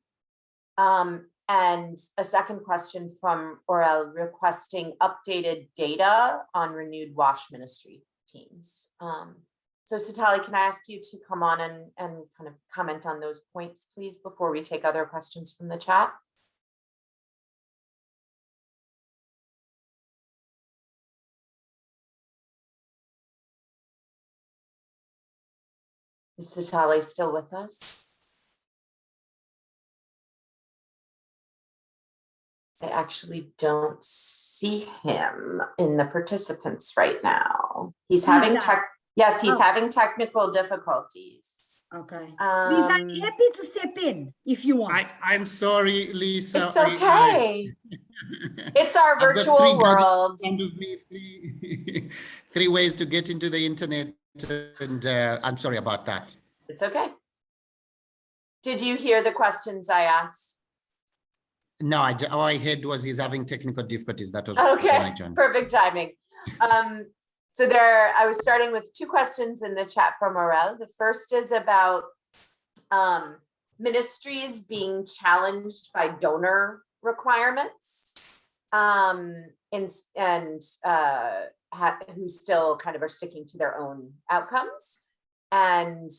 And a second question from Aurel requesting updated data on renewed WASH ministry teams. So Satali, can I ask you to come on and kind of comment on those points, please, before we take other questions from the chat? Is Satali still with us? I actually don't see him in the participants right now. He's having having technical difficulties. Okay. Lisa, I'm happy to step in if you want. I'm sorry, Lisa. It's okay. It's our virtual world. Three ways to get into the internet, and I'm sorry about that. It's okay. Did you hear the questions I asked? No, all I heard was he's having technical difficulties. That was okay. Perfect timing. So I was starting with two questions in the chat from Aurel. The first is about ministries being challenged by donor requirements who still kind of are sticking to their own outcomes, and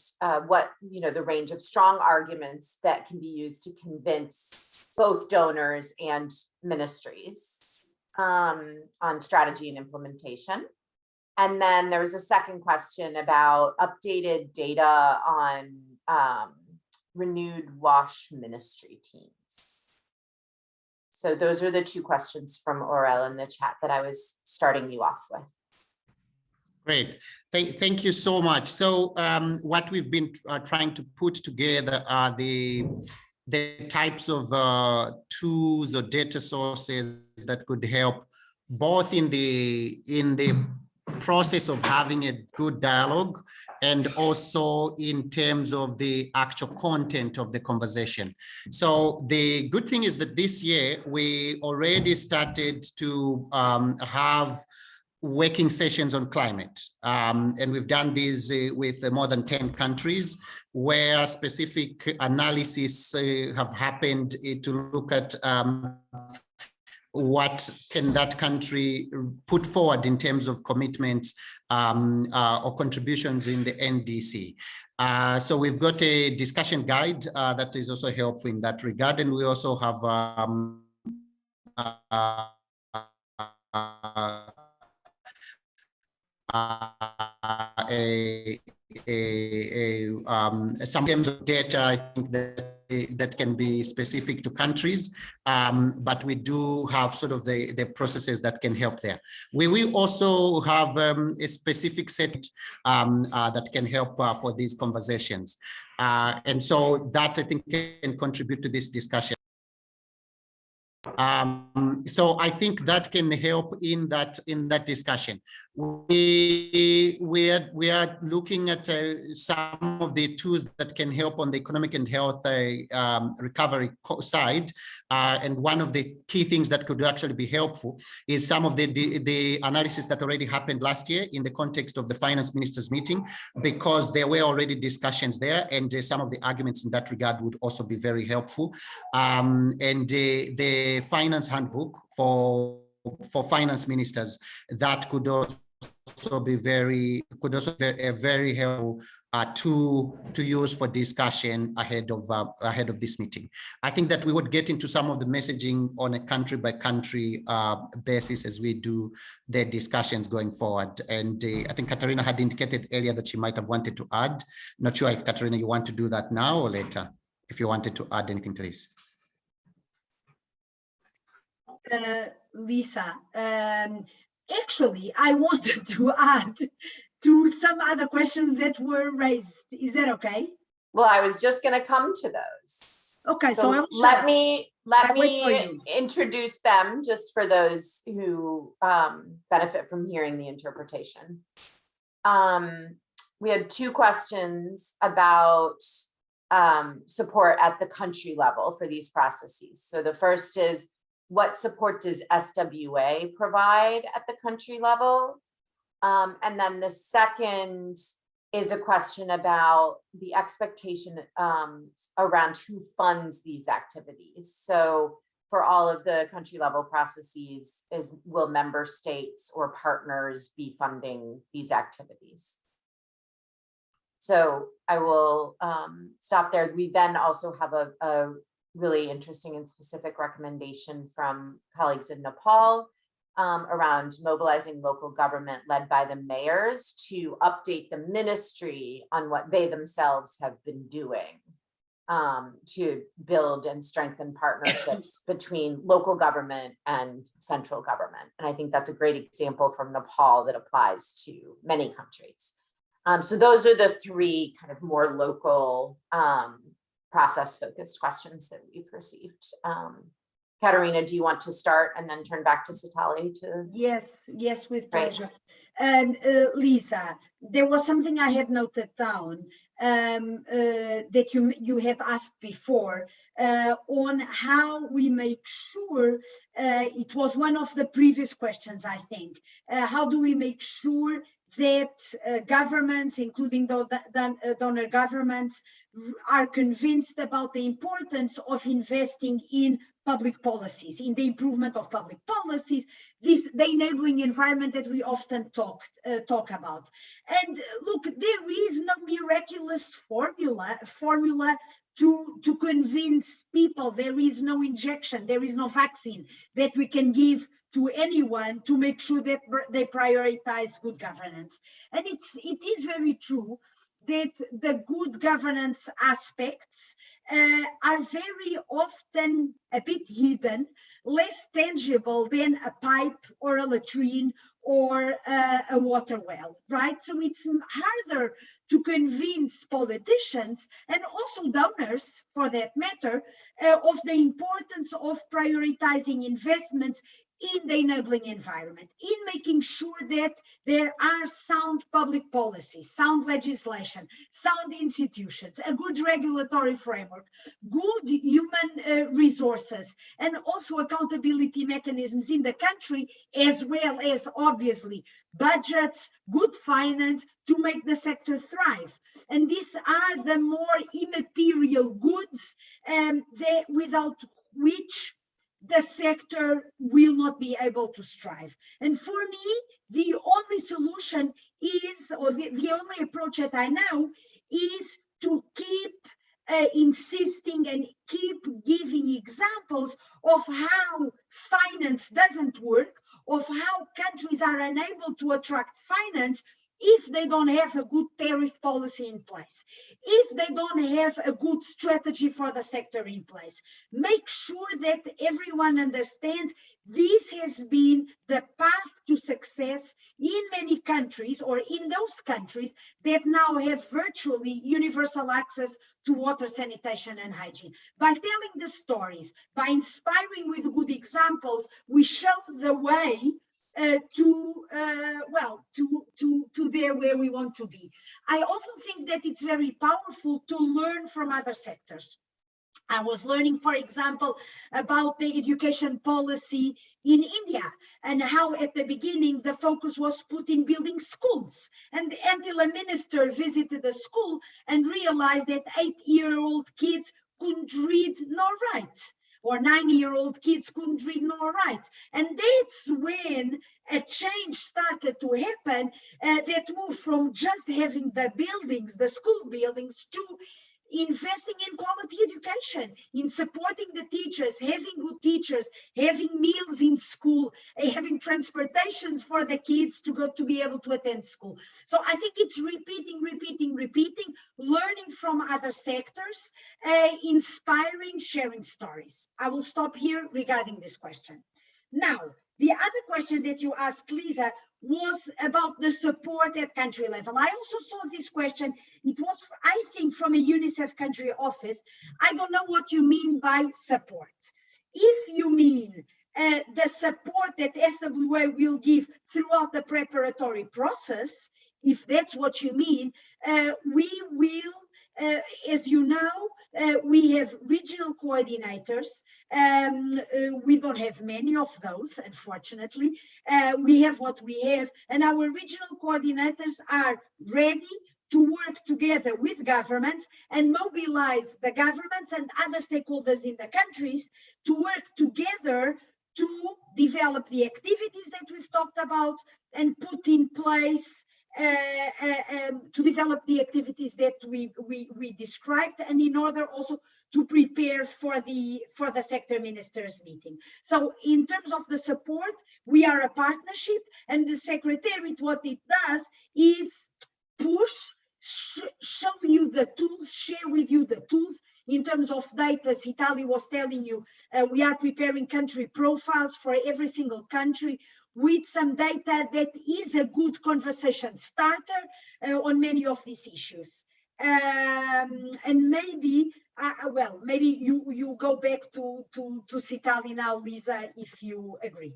what, the range of strong arguments that can be used to convince both donors and ministries on strategy and implementation. And then there was a second question about updated data on renewed WASH ministry teams. So those are the two questions from Aurel in the chat that I was starting you off with. Great. Thank you so much. So what we've been trying to put together are the types of tools or data sources that could help both in the process of having a good dialogue and also in terms of the actual content of the conversation. So the good thing is that this year we already started to have working sessions on climate. And we've done these with more than 10 countries where specific analysis have happened to look at what can that country put forward in terms of commitments or contributions in the NDC. So we've got a discussion guide that is also helpful in that regard. And we also have some terms of data, I think that can be specific to countries, but we do have sort of the processes that can help there. We will also have a specific set that can help for these conversations. And so that I think can contribute to this discussion. So I think that can help in that discussion. We are looking at some of the tools that can help on the economic and health recovery side, and one of the key things that could actually be helpful is some of the analysis that already happened last year in the context of the finance ministers meeting, because there were already discussions there, and some of the arguments in that regard would also be very helpful. And the finance handbook for finance ministers, that could also be very helpful tool to use for discussion ahead of this meeting. I think that we would get into some of the messaging on a country by country basis as we do the discussions going forward. And I think Katarina had indicated earlier that she might have wanted to add. Not sure if Katarina, you want to do that now or later, if you wanted to add anything to this. Lisa, actually, I wanted to add to some other questions that were raised. Is that okay? Well, I was just going to come to those. Okay, so let me introduce them just for those who benefit from hearing the interpretation. we had two questions about support at the country level for these processes. So the first is, what support does SWA provide at the country level? And then the second is a question about the expectation around who funds these activities. So for all of the country level processes, will member states or partners be funding these activities? So I will stop there. We then also have a really interesting and specific recommendation from colleagues in Nepal around mobilizing local government led by the mayors to update the ministry on what they themselves have been doing to build and strengthen partnerships between local government and central government. And I think that's a great example from Nepal that applies to many countries. So those are the three kind of more local process-focused questions that we've received. Katerina, do you want to start and then turn back to Satali to? Yes, with Great. pleasure. And Lisa, there was something I had noted down that you had asked before on how we make sure, it was one of the previous questions, I think, how do we make sure that governments, including donor governments, are convinced about the importance of investing in public policies, in the improvement of public policies, the enabling environment that we often talk about. And look, there is no miraculous formula to convince people. There is no injection, there is no vaccine that we can give to anyone to make sure that they prioritize good governance. And it is very true that the good governance aspects are very often a bit hidden, less tangible than a pipe or a latrine or a water well, right? So it's harder to convince politicians and also donors, for that matter, of the importance of prioritizing investments in the enabling environment, in making sure that there are sound public policies, sound legislation, sound institutions, a good regulatory framework, good human resources, and also accountability mechanisms in the country, as well as obviously budgets, good finance to make the sector thrive. And these are the more immaterial goods without which the sector will not be able to strive. And for me, the only solution is, or the only approach that I know is to keep insisting and keep giving examples of how finance doesn't work, of how countries are unable to attract finance if they don't have a good tariff policy in place, if they don't have a good strategy for the sector in place. Make sure that everyone understands this has been the path to success in many countries, or in those countries that now have virtually universal access to water, sanitation, and hygiene. By telling the stories, by inspiring with good examples, we show the way to there where we want to be. I also think that it's very powerful to learn from other sectors. I was learning, for example, about the education policy in India and how at the beginning the focus was put in building schools, and until a minister visited the school and realized that 8-year-old kids couldn't read nor write, or 9-year-old kids couldn't read nor write. And that's when a change started to happen that moved from just having the buildings, the school buildings, to investing in quality education, in supporting the teachers, having good teachers, having meals in school, having transportations for the kids to be able to attend school. So I think it's repeating, learning from other sectors, inspiring, sharing stories. I will stop here regarding this question. Now, the other question that you asked, Lisa, was about the support at country level. I also saw this question. It was, I think, from a UNICEF country office. I don't know what you mean by support. If you mean the support that SWA will give throughout the preparatory process, if that's what you mean, we will, as you know, we have regional coordinators. We don't have many of those, unfortunately. We have what we have, and our regional coordinators are ready to work together with governments and mobilize the governments and other stakeholders in the countries to work together to develop the activities that we've talked about and put in place to develop the activities that we described, and in order also to prepare for the sector ministers meeting. So in terms of the support, we are a partnership, and the Secretariat, what it does is push, show you the tools, share with you the tools. In terms of data, as Italy was telling you, we are preparing country profiles for every single country with some data that is a good conversation starter on many of these issues. And maybe, well, maybe you go back to Italy now, Lisa, if you agree.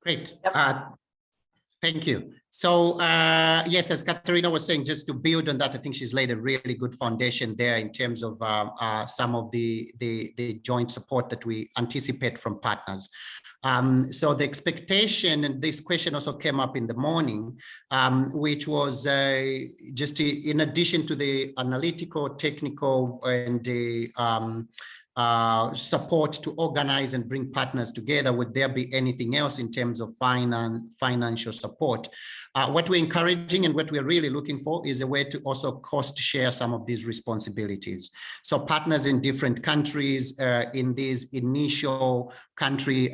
Great. Yep. Thank you. So yes, as Katerina was saying, just to build on that, I think she's laid a really good foundation there in terms of some of the joint support that we anticipate from partners. So the expectation, and this question also came up in the morning, which was just in addition to the analytical, technical, and the support to organize and bring partners together, would there be anything else in terms of financial support? What we're encouraging and what we're really looking for is a way to also cost share some of these responsibilities. So partners in different countries in these initial country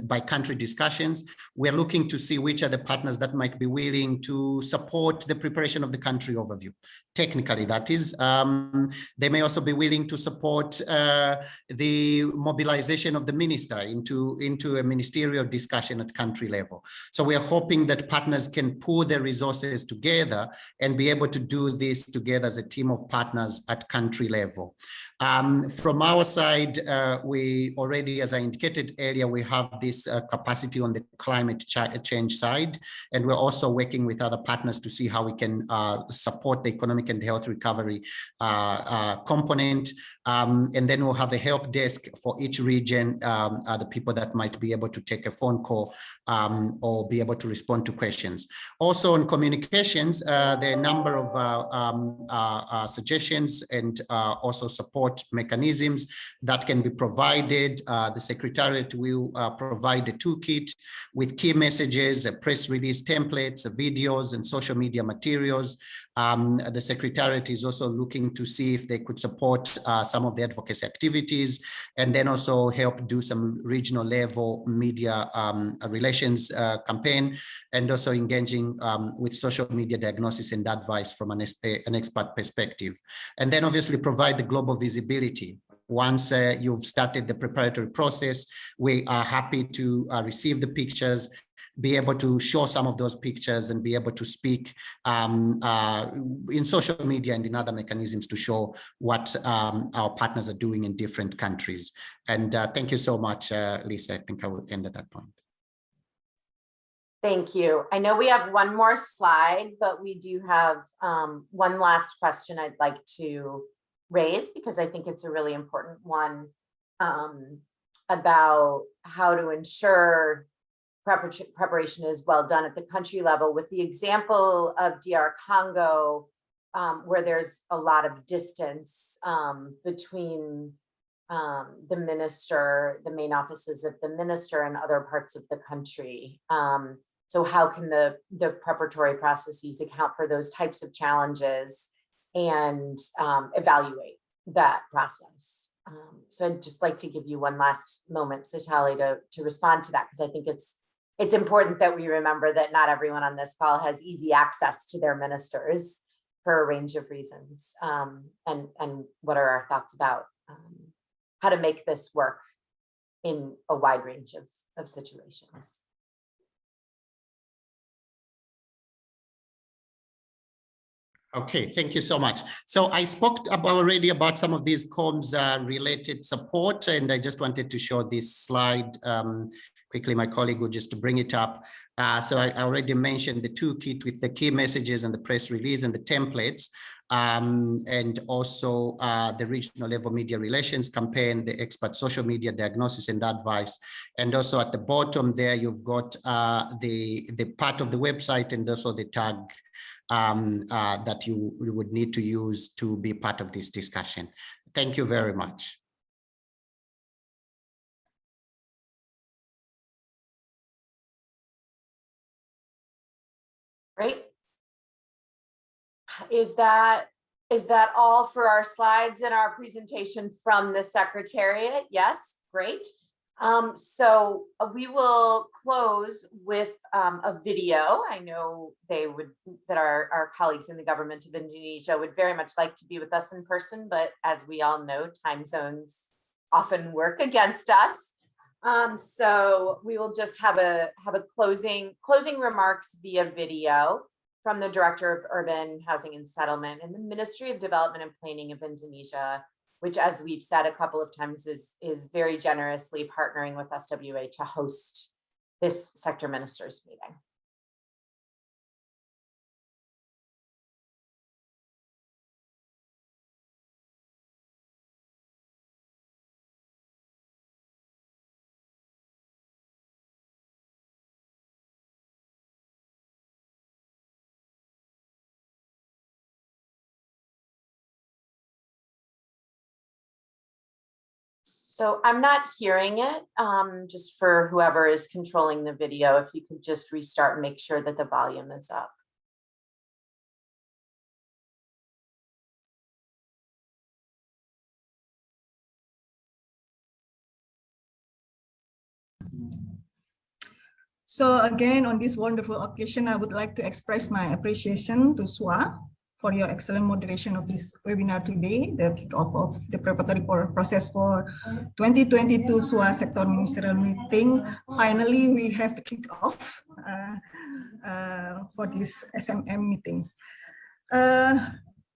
by country discussions, we're looking to see which are the partners that might be willing to support the preparation of the country overview. Technically, that is, they may also be willing to support the mobilization of the minister into a ministerial discussion at country level. So we are hoping that partners can pool their resources together and be able to do this together as a team of partners at country level. From our side, we already, as I indicated earlier, we have this capacity on the climate change side, and we're also working with other partners to see how we can support the economic and health recovery component. And then we'll have a help desk for each region, the people that might be able to take a phone call or be able to respond to questions. Also on communications, there are a number of suggestions and also support mechanisms that can be provided. The Secretariat will provide a toolkit with key messages, a press release templates, videos, and social media materials. The Secretariat is also looking to see if they could support some of the advocacy activities, and then also help do some regional level media relations campaign, and also engaging with social media diagnosis and advice from an expert perspective. And then obviously provide the global visibility. Once you've started the preparatory process, we are happy to receive the pictures, be able to show some of those pictures, and be able to speak in social media and in other mechanisms to show what our partners are doing in different countries. And thank you so much, Lisa. I think I will end at that point. Thank you. I know we have one more slide, but we do have one last question I'd like to raise, because I think it's a really important one, about how to ensure preparation is well done at the country level, with the example of DR Congo, where there's a lot of distance between the minister, the main offices of the minister, and other parts of the country. So how can the preparatory processes account for those types of challenges and evaluate that process? So I'd just like to give you one last moment, Satali, to respond to that, because I think it's important that we remember that not everyone on this call has easy access to their ministers for a range of reasons. And what are our thoughts about how to make this work in a wide range of situations? Okay, thank you so much. So I spoke already about some of these comms related support, and I just wanted to show this slide quickly, my colleague would just bring it up. So I already mentioned the toolkit with the key messages and the press release and the templates, and also the regional level media relations campaign, the expert social media diagnosis and advice. And also at the bottom there, you've got the part of the website and also the tag that you would need to use to be part of this discussion. Thank you very much. Great. Is that all for our slides and our presentation from the Secretariat? Yes, great. So we will close with a video. I know that our colleagues in the Government of Indonesia would very much like to be with us in person, but as we all know, time zones often work against us. So we will just have a closing remarks via video from the Director of Urban Housing and Settlement and the Ministry of Development and Planning of Indonesia, which, as we've said a couple of times, is very generously partnering with SWA to host this sector ministers meeting. So I'm not hearing it, just for whoever is controlling the video, if you could just restart and make sure that the volume is up. So again, on this wonderful occasion, I would like to express my appreciation to SWA for your excellent moderation of this webinar today, the kickoff of the preparatory process for 2022 SWA Sector Ministerial Meeting. Finally, we have the kickoff for these SMM meetings.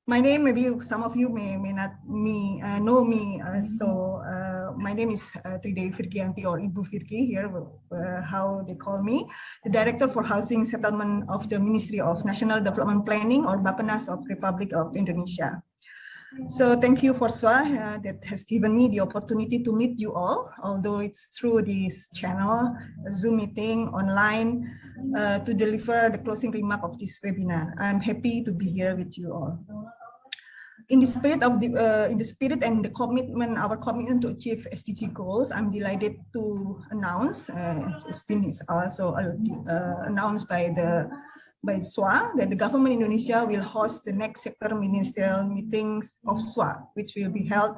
My name, maybe some of you may not know me, my name is Tridewi Virgianti, or Ibu Virgi here, how they call me, the Director for Housing Settlement of the Ministry of National Development Planning, or Bappenas of Republic of Indonesia. So thank you for SWA that has given me the opportunity to meet you all, although it's through this channel, a Zoom meeting online, to deliver the closing remark of this webinar. I'm happy to be here with you all. In the spirit of and the commitment, our commitment to achieve SDG goals, I'm delighted to announce, it's also announced by SWA, that the Government of Indonesia will host the next sector ministerial meetings of SWA, which will be held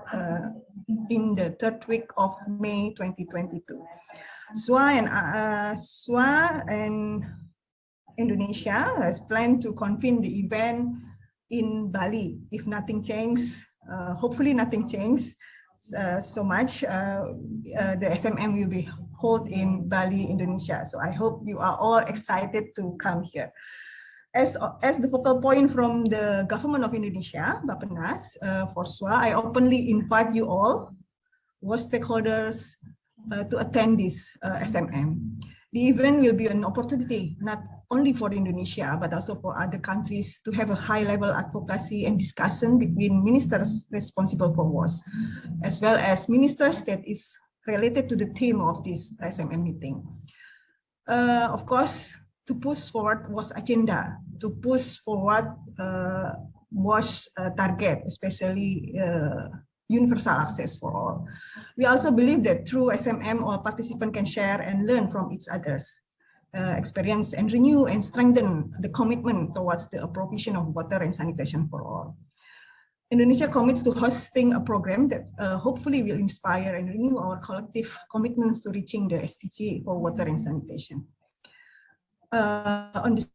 in the third week of May 2022. SWA and Indonesia has planned to convene the event in Bali. If nothing changes, hopefully nothing changes so much, the SMM will be held in Bali, Indonesia. So I hope you are all excited to come here. As the focal point from the Government of Indonesia, Bappenas, for SWA, I openly invite you all, stakeholders, to attend this SMM. The event will be an opportunity, not only for Indonesia, but also for other countries, to have a high-level advocacy and discussion between ministers responsible for WAS, as well as ministers that is related to the theme of this SMM meeting. Of course, to push forward WAS agenda, to push forward WAS target, especially universal access for all. We also believe that through SMM, all participants can share and learn from each other's experience and renew and strengthen the commitment towards the provision of water and sanitation for all. Indonesia commits to hosting a program that hopefully will inspire and renew our collective commitments to reaching the SDG for water and sanitation. On this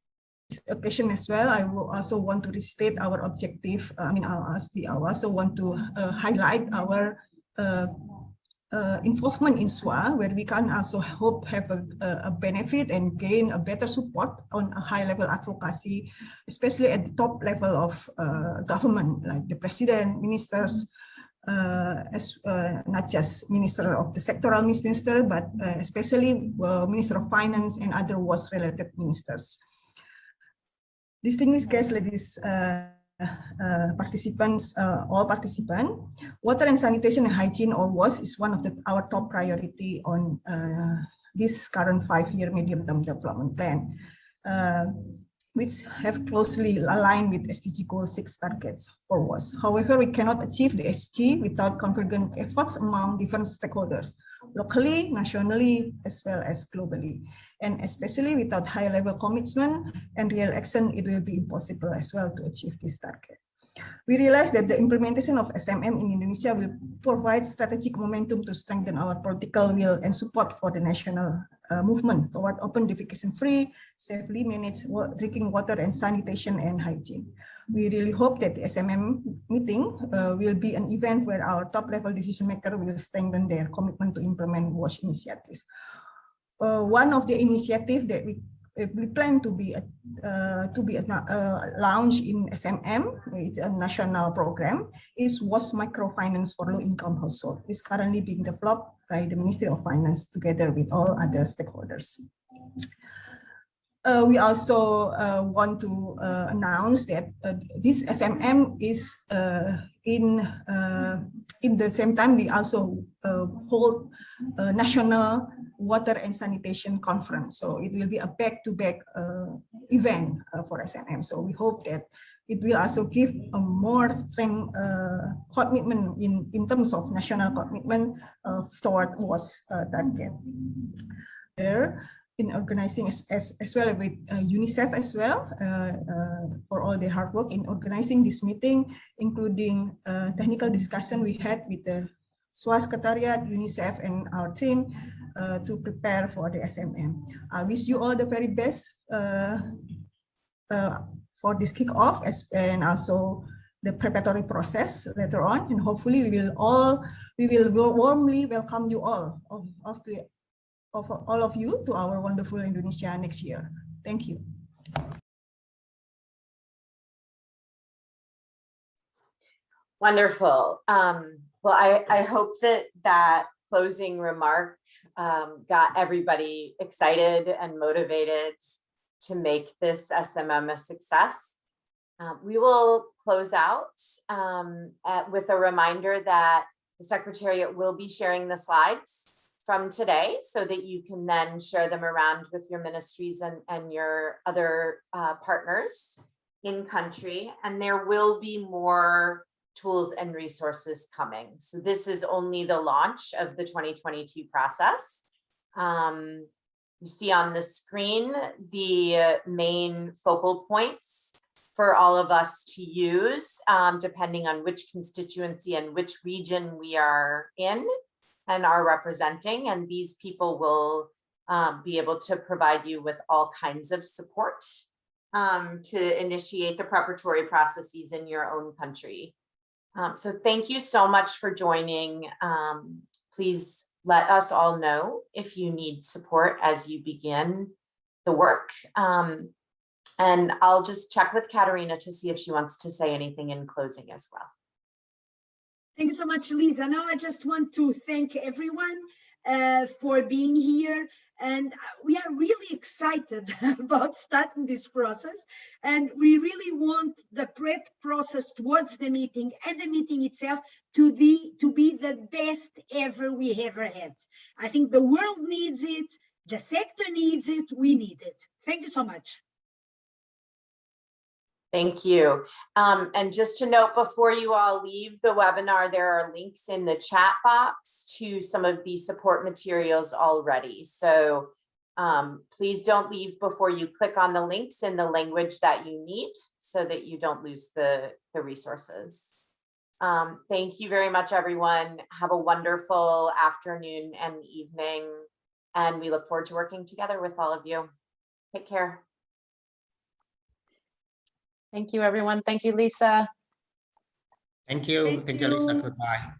occasion as well, I will also want to restate our objective. I also want to highlight our involvement in SWA, where we can also hope have a benefit and gain a better support on a high-level advocacy, especially at the top level of government, like the president, ministers, not just Minister of the Sectoral Minister, but especially Minister of Finance and other WAS-related ministers. Distinguished guests, ladies, participants, all participants, water and sanitation and hygiene, or WAS, is one of our top priority on this current 5-year medium-term development plan, which have closely aligned with SDG Goal 6 targets for WAS. However, we cannot achieve the SDG without convergent efforts among different stakeholders, locally, nationally, as well as globally. And especially without high-level commitment and real action, it will be impossible as well to achieve this target. We realize that the implementation of SMM in Indonesia will provide strategic momentum to strengthen our political will and support for the national movement toward open defecation-free, safely managed drinking water and sanitation and hygiene. We really hope that the SMM meeting will be an event where our top-level decision makers will strengthen their commitment to implement WAS initiatives. One of the initiatives that we plan to be launched in SMM, it's a national program, is WAS microfinance for low-income household. It's currently being developed by the Ministry of Finance together with all other stakeholders. We also want to announce that this SMM is in the same time we also hold a national water and sanitation conference. So it will be a back-to-back event for SMM. So we hope that it will also give a more strong commitment in terms of national commitment toward WAS target. There, in organizing as well with UNICEF as well for all their hard work in organizing this meeting, including technical discussion we had with the SWA Secretariat, UNICEF, and our team to prepare for the SMM. I wish you all the very best for this kickoff and also the preparatory process later on, and hopefully we will warmly welcome you all all of you to our wonderful Indonesia next year. Thank you. Wonderful. Well, I hope that closing remark got everybody excited and motivated to make this SMM a success. We will close out with a reminder that the Secretariat will be sharing the slides from today so that you can then share them around with your ministries and your other partners in country. And there will be more tools and resources coming. So this is only the launch of the 2022 process. You see on the screen the main focal points for all of us to use, depending on which constituency and which region we are in and are representing. And these people will be able to provide you with all kinds of support to initiate the preparatory processes in your own country. So thank you so much for joining. Please let us all know if you need support as you begin the work. And I'll just check with Katerina to see if she wants to say anything in closing as well. Thank you so much, Lisa. Now I just want to thank everyone for being here. And we are really excited about starting this process. And we really want the prep process towards the meeting and the meeting itself to be the best ever we ever had. I think the world needs it, the sector needs it, we need it. Thank you so much. Thank you. And just to note before you all leave the webinar, there are links in the chat box to some of the support materials already. So please don't leave before you click on the links in the language that you need so that you don't lose the resources. Thank you very much, everyone. Have a wonderful afternoon and evening. And we look forward to working together with all of you. Take care. Thank you, everyone. Thank you, Lisa. Thank you. Thank you, Lisa. Goodbye.